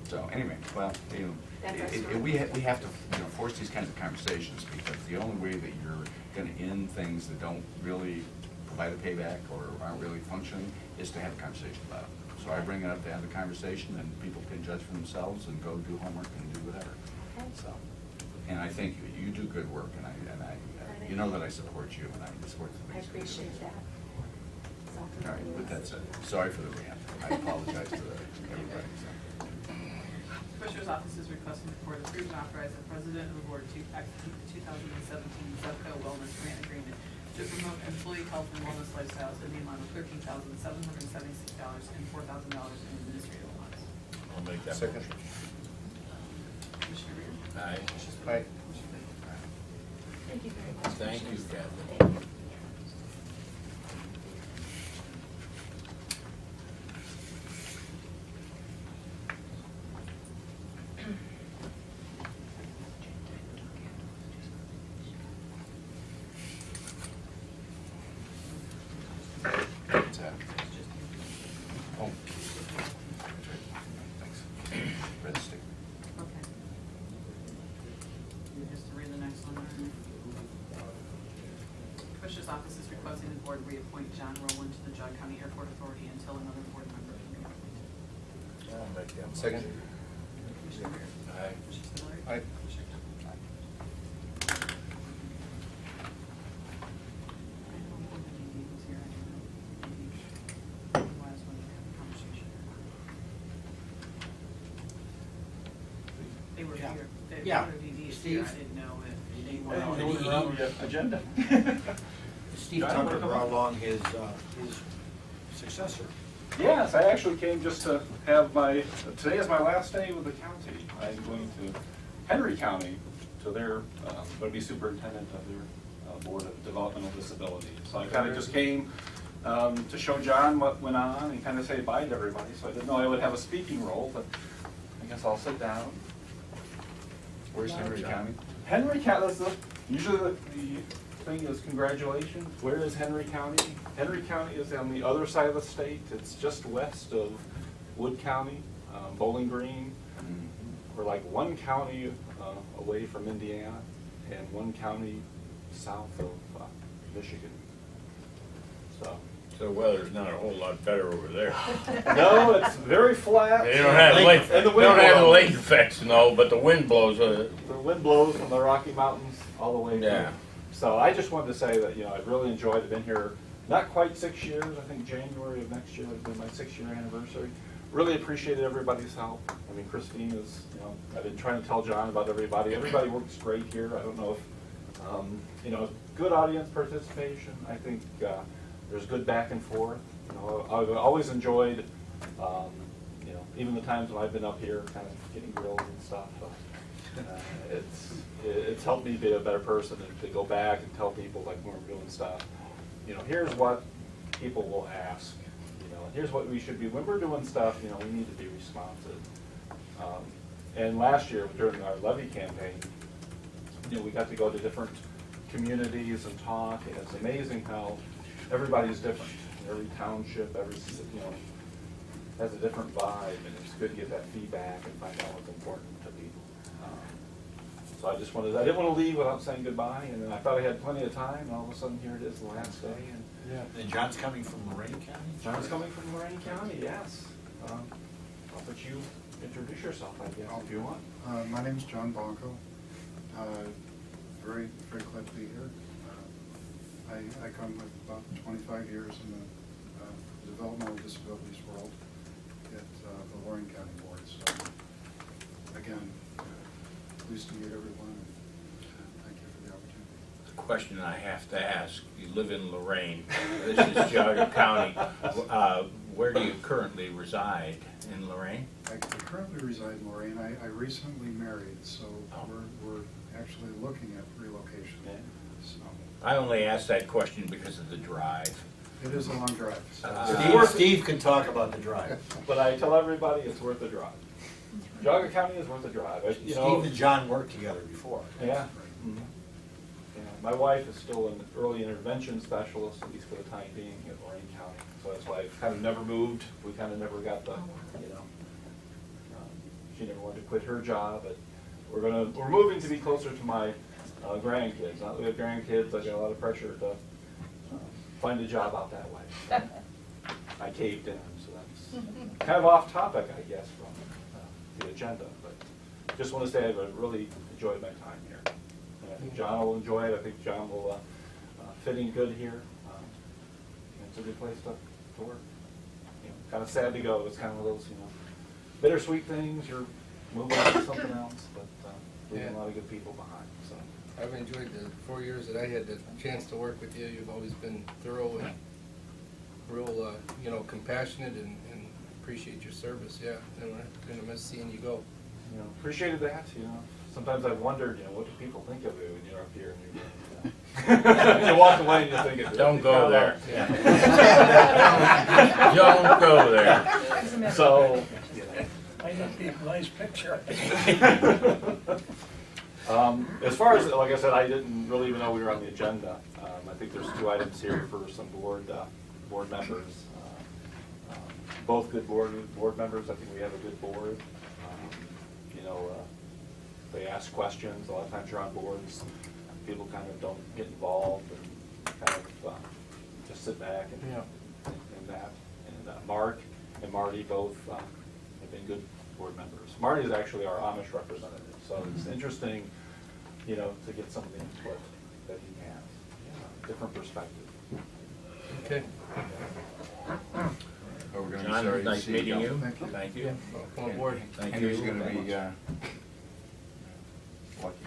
S3: So anyway, well, you know,
S12: That's our story.
S3: we have to, you know, force these kinds of conversations because the only way that you're gonna end things that don't really provide a payback or aren't really functioning is to have a conversation about it. So I bring it up to have the conversation and people can judge for themselves and go do homework and do whatever.
S12: Okay.
S3: So, and I think you do good work and I you know that I support you and I support the
S12: I appreciate that.
S3: All right, with that said, sorry for the rant. I apologize to everybody. So.
S1: Commissioner's Office is requesting the board approve and authorize the president of the board to execute the 2017 Zevco Wellness Grant Agreement to promote employee health and wellness lifestyles in the amount of $13,776 and $4,000 in administrative funds.
S8: I'll make that
S3: Second.
S8: motion.
S1: Commissioner Rea?
S8: Aye.
S1: Commissioner
S3: Aye.
S12: Thank you very much.
S8: Thank you, Kathy.
S12: Thank you.
S3: What's that? Oh. Thanks. Red stick.
S1: Okay. Just to read the next one. Commissioner's Office is requesting the board reappoint John Rowland to the Geauga County Airport Authority until another board member can be appointed.
S8: I'll make that motion.
S3: Second.
S1: Commissioner Rea?
S8: Aye.
S1: Commissioner Spillier?
S3: Aye.
S1: Commissioner Claypool? I don't think any was here. I don't know. Maybe otherwise when we had a conversation. They were
S4: Yeah.
S1: here.
S4: Yeah.
S1: DD is
S4: Steve?
S1: here. I didn't know if they
S4: Hey,
S1: were.
S4: no, we're on
S9: the agenda.
S4: Steve
S9: John,
S4: Tucker
S9: wanna come
S4: brought
S9: up?
S4: along his successor.
S9: Yes, I actually came just to have today is my last day with the county. I'm going to Henry County, so they're going to be superintendent of their Board of Developmental Disability. So I kind of just came to show John what went on and kind of say bye to everybody. So I didn't know I would have a speaking role, but I guess I'll sit down.
S3: Where's Henry County?
S9: Henry County, usually the thing is congratulations. Where is Henry County? Henry County is on the other side of the state. It's just west of Wood County, Bowling Green. We're like one county away from Indiana and one county south of Michigan. So,
S8: So the weather's not a whole lot better over there.
S9: no, it's very flat.
S8: They don't have lake,
S9: And the
S8: they
S9: wind
S8: don't have the
S9: blows.
S8: lake effects and all, but the wind blows,
S9: The wind blows from the Rocky Mountains all the way.
S8: Yeah.
S9: So I just wanted to say that, I've really enjoyed it. I've been here not quite 6 years. I think January of next year has been my 6-year anniversary. Really appreciated everybody's help. I mean, Christine is, I've been trying to tell John about everybody. Everybody works great here. I don't know if, good audience participation. I think there's good back and forth. I've always enjoyed, even the times when I've been up here kind of getting grilled and stuff. It's helped me be a better person and to go back and tell people like when we're doing stuff. Here's what people will ask. Here's what we should be when we're doing stuff. We need to be responsive. And last year during our levy campaign, we got to go to different communities and talk. And it's amazing how everybody's different. Every township, has a different vibe, and it's good to get that feedback and find out what's important to people. So I didn't want to leave without saying goodbye, and then I thought I had plenty of time, and all of a sudden here it is, the last day. And
S4: And John's coming from Lorain County?
S9: John's coming from Lorain County, yes. I'll let you introduce yourself, I guess, if you want.
S15: My name is John Bonko. glad to be here. I come with about 25 years in the developmental disabilities world at the Lorraine County Board. So again, pleased to meet everyone, and thank you for the opportunity.
S8: The question I have to ask, you live in Lorraine, this is Geauga County. Where do you currently reside in Lorraine?
S15: I currently reside in Lorraine. I recently married, so we're actually looking at relocation.
S8: Yeah.
S15: So
S8: I only asked that question because of the drive.
S15: it is a long drive. So
S4: Steve can talk about the drive.
S16: But I tell everybody it's worth a drive. Geauga County is worth a drive. You know,
S4: Steve and John worked together before.
S16: yeah. Yeah, my wife is still an early intervention specialist, at least for the time being, in Lorraine County. So that's why I've kind of never moved. We kind of never got the, she never wanted to quit her job, but we're moving to be closer to my grandkids. Now that we have grandkids, I got a lot of pressure to find a job out that way. I caved in, so that's kind of off topic, I guess, from the agenda. But just want to say I've really enjoyed my time here. And I think John will enjoy it. I think John will fit in good here. It's a good place to work. Kind of sad to go. It's kind of one of those, bittersweet things. You're moving on to something else, but leaving a lot of good people behind. So
S11: I've enjoyed the 4 years that I had the chance to work with you. You've always been thorough and real, compassionate and appreciate your service, yeah. And we're gonna miss seeing you go.
S16: Appreciated that. Sometimes I've wondered, what do people think of you when you're up here and you walk away and you think it.
S8: Don't go there.
S16: Yeah.
S8: Don't go there.
S16: So.
S13: I don't need a nice picture.
S16: As far as, like I said, I didn't really even know we were on the agenda. I think there's 2 items here for some board members. Both good board members. I think we have a good board. They ask questions. A lot of times you're on boards, people kind of don't get involved and kind of just sit back and that. And Mark and Marty both have been good board members. Marty is actually our Amish representative, so it's interesting, to get some of the input that he has, different perspective.
S11: Okay.
S3: Oh, we're gonna be
S8: John,
S3: sorry to
S8: nice
S3: see
S8: meeting you.
S15: Thank you.
S8: Thank you.
S11: Come on board.
S8: Thank
S3: And
S8: you.
S3: he's gonna be lucky.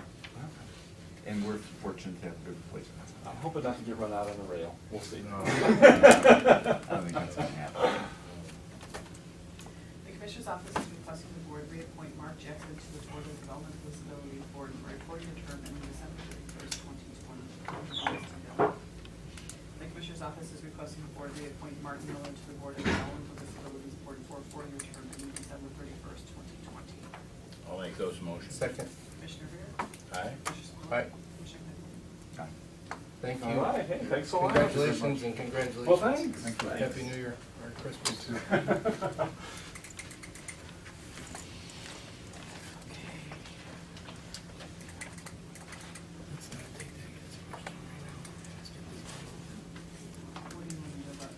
S3: And we're fortunate to have a good place.
S16: I'm hoping not to get run out on the rail. We'll see.
S3: I don't think that's gonna happen.
S1: The Commissioner's Office is requesting the Board reappoint Mark Jackson to the Board of Development Disability Board for a 4-year term ending December 31st, 2020. The Commissioner's Office is requesting the Board reappoint Mark Miller to the Board of Development Disabilities Board for a 4-year term ending December 31st, 2020.
S8: I'll make those motions.
S11: Second.
S1: Commissioner Rea?
S8: Aye.
S1: Commissioner Spillier?
S11: Aye.
S1: Commissioner Claypool?
S11: Thank you.
S16: All right, hey, thanks a lot.
S11: Congratulations and congratulations.
S16: Well, thanks.
S15: Thank you.
S11: Happy New Year, Merry Christmas.
S1: What do you want to do about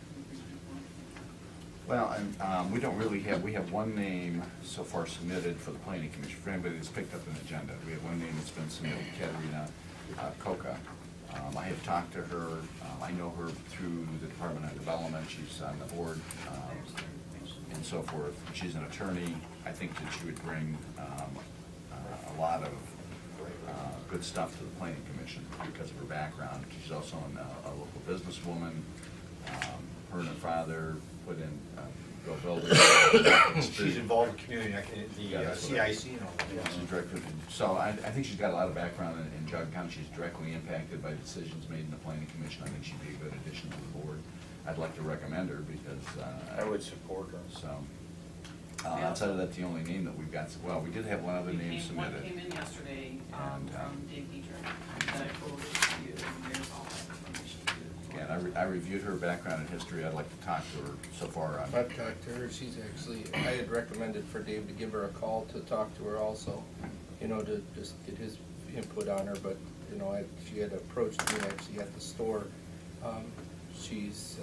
S3: Well, and we don't really have, we have one name so far submitted for the planning commission. For anybody that's picked up an agenda, we have one name that's been submitted, Katerina Koka. I have talked to her, I know her through the Department of Development, she's on the board, and so forth. She's an attorney. I think that she would bring a lot of good stuff to the planning commission because of her background. She's also a local businesswoman. Her and her father put in Go Builders.
S4: She's involved in community, the CIC and all that.
S3: She's directed, so I think she's got a lot of background in Geauga County. She's directly impacted by decisions made in the planning commission. I think she'd be a good addition to the board. I'd like to recommend her because.
S8: I would support her.
S3: So, outside of that, the only name that we've got, well, we did have one other name
S1: One
S3: submitted.
S1: came in yesterday
S3: And,
S1: from Dave Dietrich that I forwarded to you, and there's all that information too.
S3: Yeah, and I reviewed her background and history. I'd like to talk to her so far.
S11: I've talked to her, she's actually, I had recommended for Dave to give her a call to talk to her also, to just get his input on her, but, she had approached me actually at the store. She's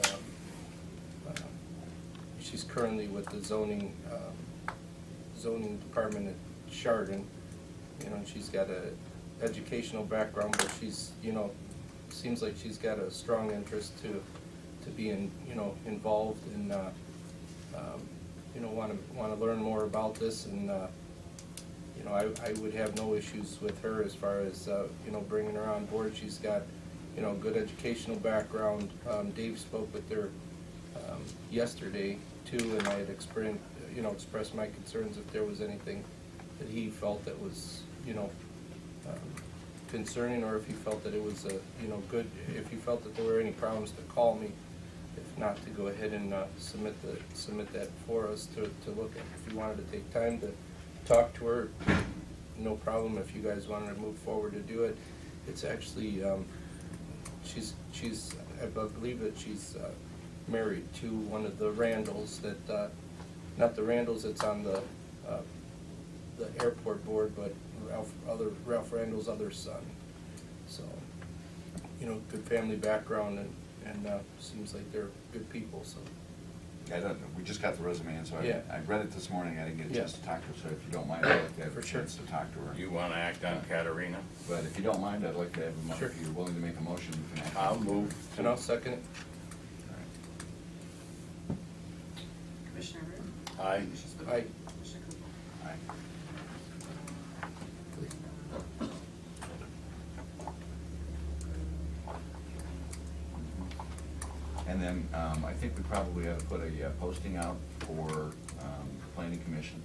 S11: currently with the zoning department at Chardon, and she's got educational background, but she's, you know, seems like she's got a strong interest to be involved and, you know, wanna learn more about this, and, you know, I would have no issues with her as far as, you know, bringing her on board. She's got, you know, good educational background. Dave spoke with her, yesterday too, and I had expressed my concerns if there was anything that he felt that was, you know, concerning, or if he felt that it was a, you know, good, if he felt that there were any problems, to call me. If not, to go ahead and submit that for us to look at. If you wanted to take time to talk to her, no problem. If you guys wanted to move forward to do it, it's actually, she's I believe that she's married to one of the Randalls that, not the Randalls that's on the airport board, but Ralph Randall's other son. So, you know, good family background, and seems like they're good people, so.
S3: I don't know, we just got the resume in, so
S11: Yeah.
S3: I read it this morning, I didn't get a
S11: Yeah.
S3: chance to talk to her, so if you don't mind, I'd like to have
S11: For
S3: a
S11: sure.
S3: chance to talk to her.
S8: You wanna act on Katerina?
S3: But if you don't mind, I'd like to have a motion,
S11: Sure.
S3: if you're willing to make a motion, you can act.
S8: I'll move.
S11: And I'll second it.
S3: All right.
S1: Commissioner Rea?
S8: Aye.
S1: Commissioner Spillier?
S11: Aye.
S1: Commissioner Claypool?
S3: Aye. And then, I think we probably ought to put a posting out for, the planning commission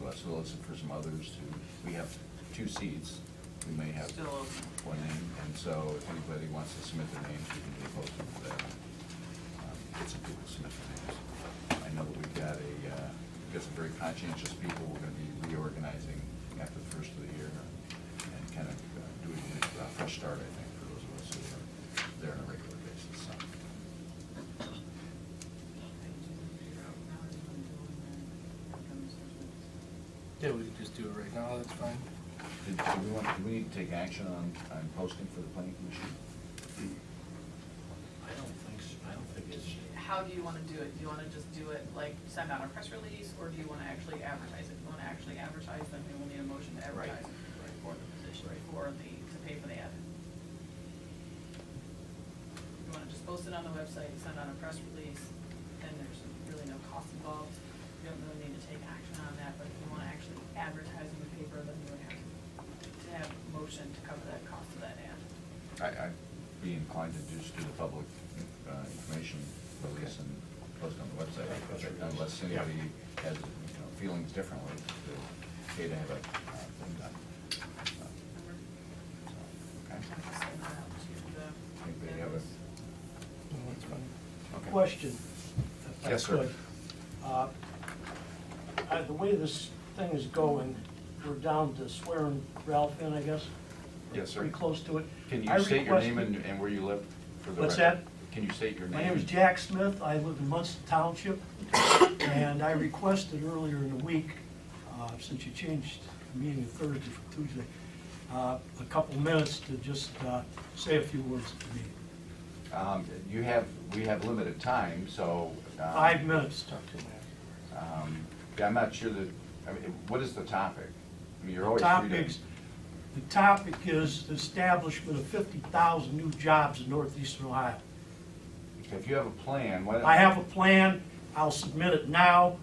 S3: to solicit for some others we have 2 seats. We may have
S1: Still open.
S3: one name, and so if anybody wants to submit their names, we can do a posting for that. Get some people to submit their names. I know that we've got some very conscientious people. We're gonna be reorganizing after the first of the year and kind of doing a fresh start, I think, for those of us who are there on a regular basis, so.
S11: Yeah, we could just do it right now, that's fine.
S3: Do we need to take action on posting for the planning commission?
S4: I don't think so, I don't think it's.
S1: How do you wanna do it? Do you wanna just do it, like, send out a press release, or do you wanna actually advertise it? If you wanna actually advertise, then we will need a motion to advertise for the position, to pay for the ad. You wanna just post it on the website, send out a press release, then there's really no cost involved. You don't really need to take action on that, but if you wanna actually advertise in the paper, then you would have to have a motion to cover that cost of that ad.
S3: I'd be inclined to just do the public information release and post on the website, unless anybody has, feelings differently, it's okay to have a thing done. Okay.
S1: I'll just send that out to the.
S3: Anybody have a?
S11: No, that's fine.
S3: Okay.
S4: Question, if I
S3: Yes, sir.
S4: could. The way this thing is going, we're down to swearing Ralph in, I guess?
S3: Yes, sir.
S4: Pretty close to it.
S3: Can
S4: I
S3: you state your name
S4: requested-
S3: and where you live for the
S4: What's
S3: record?
S4: that?
S3: Can you state your name?
S4: My name is Jack Smith, I live in Munson Township, and I requested earlier in the week, since you changed the meeting to Thursday from Tuesday, a couple minutes to just say a few words to me.
S3: We have limited time, so.
S4: 5 minutes.
S3: Yeah, I'm not sure what is the topic? I mean, you're always free to.
S4: The topic is the establishment of 50,000 new jobs in northeastern Ohio.
S3: If you have a plan, why don't?
S4: I have a plan, I'll submit it now,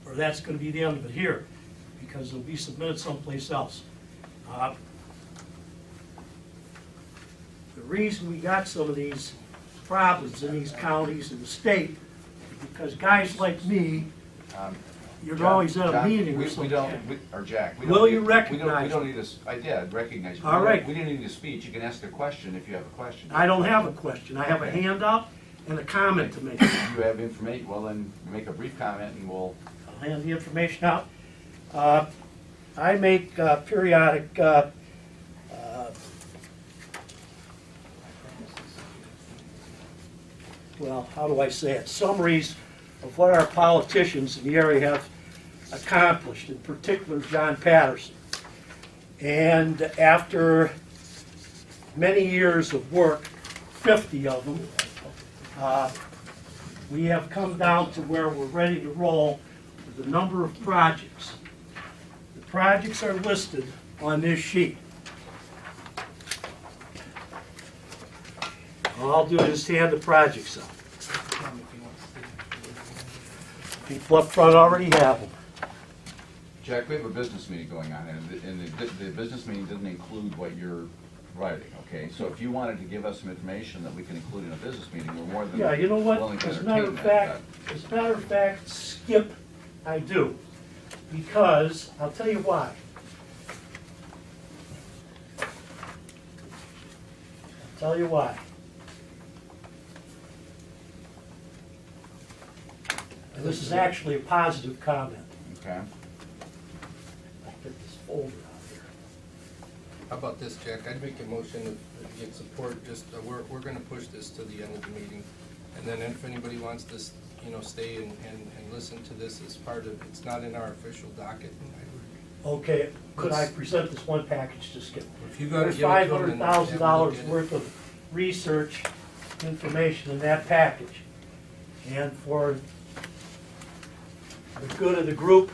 S4: or that's gonna be the end of it here, because it'll be submitted someplace else. The reason we got some of these problems in these counties and the state is because guys like me, you're
S3: John,
S4: always at a
S3: John,
S4: meeting or
S3: we
S4: something.
S3: don't, or Jack, we don't.
S4: Will you
S3: we
S4: recognize
S3: don't
S4: me?
S3: need a, I did recognize you.
S4: All right.
S3: We didn't need a speech. You can ask a question if you have a question.
S4: I don't have a question, I have a handout and a comment to make.
S3: If you have information, well then, make a brief comment and we'll.
S4: I'll hand the information out. I make periodic well, how do I say it, summaries of what our politicians in the area have accomplished, in particular John Patterson. And after many years of work, 50 of them, we have come down to where we're ready to roll with a number of projects. The projects are listed
S17: on this sheet. All I'll do is hand the projects out. People up front already have them.
S3: Jack, we have a business meeting going on, and the business meeting doesn't include what you're writing, okay? So if you wanted to give us some information that we can include in a business meeting, we're more than
S17: Yeah, you know what,
S3: willing to
S17: as a matter
S3: entertain
S17: of
S3: that.
S17: fact, Skip, I do. Because, I'll tell you why. I'll tell you why. And this is actually a positive comment.
S3: Okay.
S17: I'll get this folder out here.
S11: How about this, Jack? I'd make a motion to get support, just, we're gonna push this to the end of the meeting. And then if anybody wants to, stay and listen to this as part of, it's not in our official docket.
S17: Okay, could I present this one package to Skip?
S11: If you gotta
S17: There's
S11: give it to him and have him look
S17: $500,000
S11: at it.
S17: worth of research information in that package. And for the good of the group,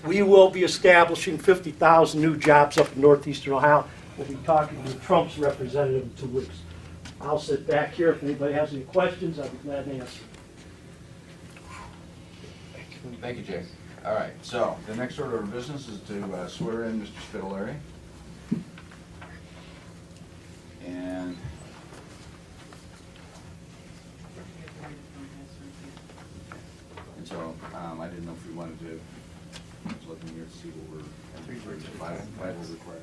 S17: we will be establishing 50,000 new jobs up in northeastern Ohio. We'll be talking to Trump's representative in 2 weeks. I'll sit back here. If anybody has any questions, I'll be glad to answer.
S3: Thank you, Jay. All right, so the next order of business is to swear in Mr. Spitaleri. And so I didn't know if we wanted to, I was looking here to see what we're,
S1: 3 words at a
S3: five
S1: time.
S3: will require.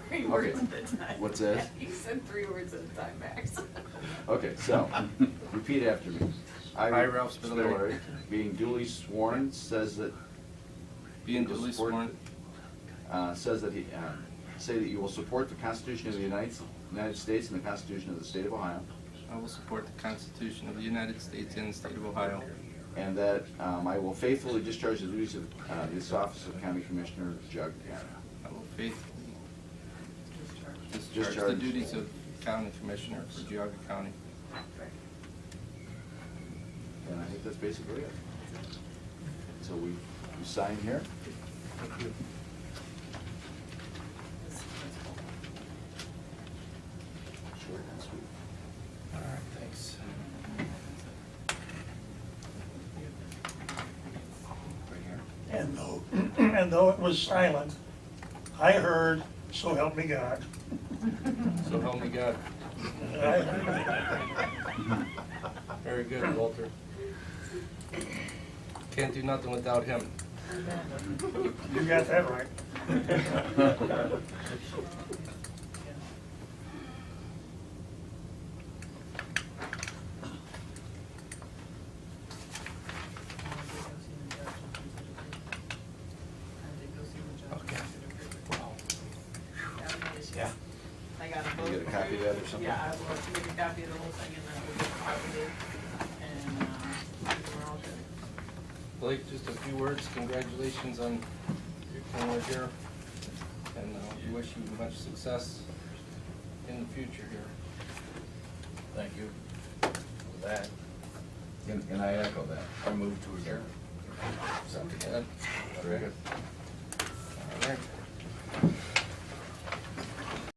S1: 3 words at a time.
S3: What's this?
S1: You said 3 words at a time, Max.
S3: Okay, so, repeat after me.
S11: I, Ralph Spitaleri,
S3: being duly sworn, says that.
S11: being duly sworn,
S3: Says that he, say that you will support the Constitution of the United States and the Constitution of the State of Ohio,
S11: I will support the Constitution of the United States and the state of Ohio,
S3: and that I will faithfully discharge the duties of this office of County Commissioner of Geauga County.
S11: I will faithfully discharge the duties of County Commissioner for Geauga County.
S3: And I think that's basically it. So we sign here.
S17: Thank you.
S3: Short and sweet.
S11: All right, thanks.
S3: Right here.
S17: And though it was silent, I heard, so help me God.
S11: So help me God. Very good, Walter. Can't do nothing without him.
S17: You got that right.
S11: Okay.
S1: Yeah. I got a
S3: You get a copy of that or something?
S1: Yeah, I will make a copy of the whole thing and then we'll get a copy of it. And, we're all good.
S11: Blake, just a few words. Congratulations on your tenure here. And we wish you much success in the future here.
S8: Thank you for that.
S3: And I echo that.
S8: I move to adjourn.
S3: Second.
S11: And
S3: Very good.